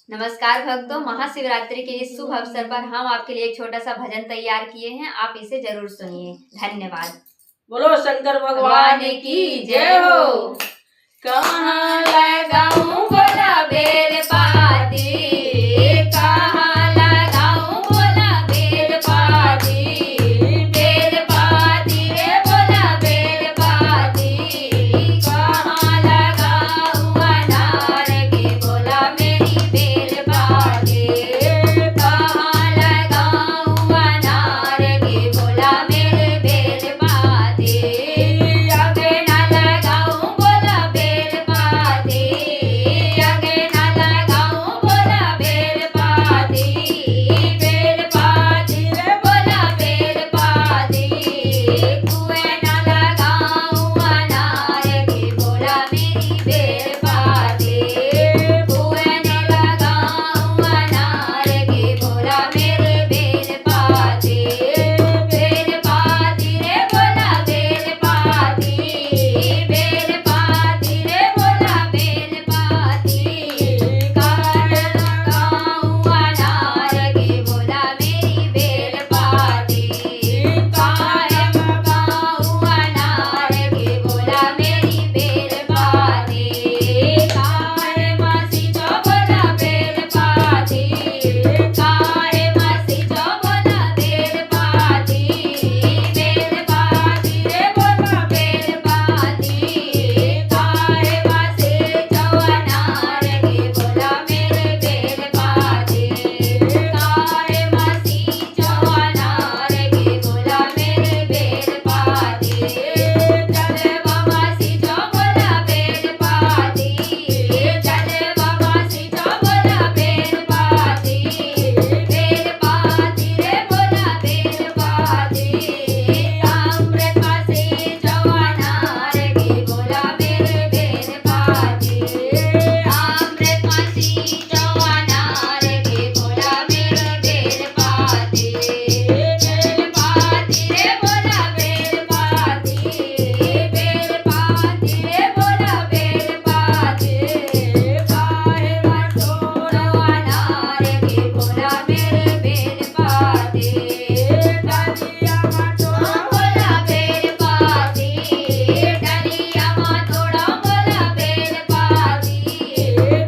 नमस्कार भक्तों, महाशिवरात्रि के इस शुभ अवसर पर हम आपके लिए एक छोटा सा भजन तैयार किए हैं। आप इसे जरूर सुनिए। धन्यवाद। बोलो शंकर भगवान की जय हो। कहाँ लगाऊं बोला बेल पाती, कहाँ लगाऊं बोला बेल पाती, बेल पाती रे बोला बेल पाती, कहाँ लगाऊं अनार के बोला मेरी बेल पाती, कहाँ लगाऊं अनार के बोला मेरे बेल पाती, आगे ना लगाऊं बोला बेल पाती, आगे ना लगाऊं बोला बेल पाती, बेल पाती रे बोला बेल पाती, कुएं ना लगाऊं अनार के बोला मेरी बेल पाती, कुएं ना लगाऊं अनार के बोला मेरी बेल पाती, बेल पाती रे बोला बेल पाती, बेल पाती रे बोला बेल पाती, कहाँ लगाऊं अनार के बोला मेरी बेल पाती, कहाँ लगाऊं अनार के बोला मेरी बेल पाती, काहे मासी जो बोला बेल पाती, काहे मासी जो बोला बेल पाती, बेल पाती रे बोला बेल पाती, काहे मासी जो अनार के बोला मेरे बेल पाती, काहे मासी जो अनार के बोला मेरे बेल पाती, चले मासी जो बोला बेल पाती, चले मासी जो बोला बेल पाती, बेल पाती रे बोला बेल पाती, अमृत मासी जो अनार के बोला मेरे बेल पाती, अमृत मासी जो अनार के बोला मेरे बेल पाती, बेल पाती रे बोला बेल पाती, बेल पाती रे बोला बेल पाती, काहे छोड़ो अनार के बोला मेरे बेल पाती, डलिया मा छोड़ो बोला बेल पाती, डलिया मा छोड़ो बोला बेल पाती,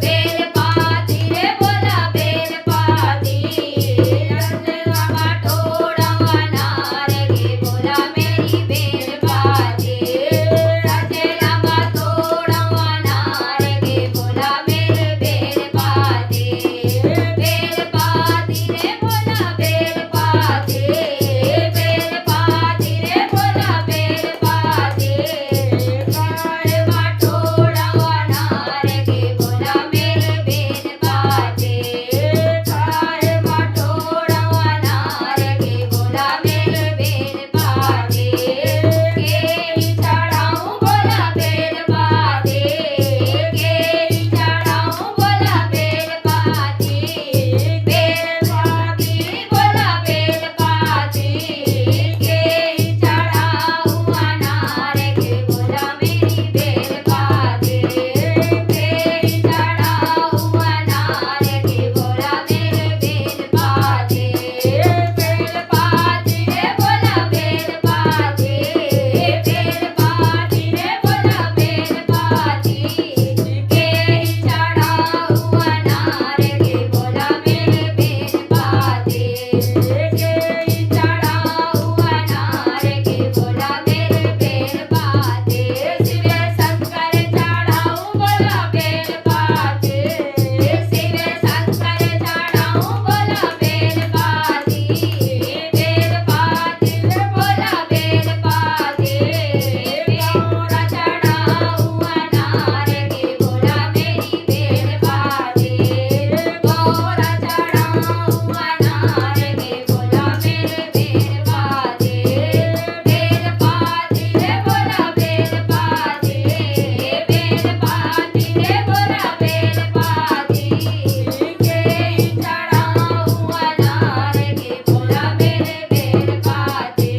बेल पाती रे बोला बेल पाती, डलिया मा छोड़ो अनार के बोला मेरी बेल पाती, डलिया मा छोड़ो अनार के बोला मेरे बेल पाती, बेल पाती रे बोला बेल पाती, बेल पाती रे बोला बेल पाती, काहे मा छोड़ो अनार के बोला मेरे बेल पाती, काहे मा छोड़ो अनार के बोला मेरे बेल पाती, केरी चढ़ाऊं बोला बेल पाती, केरी चढ़ाऊं बोला बेल पाती, बेल पाती बोला बेल पाती, केरी चढ़ाऊं अनार के बोला मेरी बेल पाती, केरी चढ़ाऊं अनार के बोला मेरे बेल पाती, बेल पाती रे बोला बेल पाती, बेल पाती रे बोला बेल पाती, केरी चढ़ाऊं अनार के बोला मेरे बेल पाती, केरी चढ़ाऊं अनार के बोला मेरे बेल पाती, शिव शंकर चढ़ाऊं बोला बेल पाती, शिव शंकर चढ़ाऊं बोला बेल पाती, बेल पाती रे बोला बेल पाती, गौरा चढ़ाऊं अनार के बोला मेरी बेल पाती, गौरा चढ़ाऊं अनार के बोला मेरे बेल पाती, बेल पाती रे बोला बेल पाती, बेल पाती रे बोला बेल पाती, केरी चढ़ाऊं अनार के बोला मेरे बेल पाती,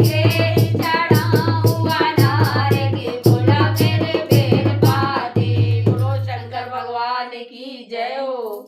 केरी चढ़ाऊं अनार के बोला मेरे बेल पाती। बोलो शंकर भगवान की जय हो।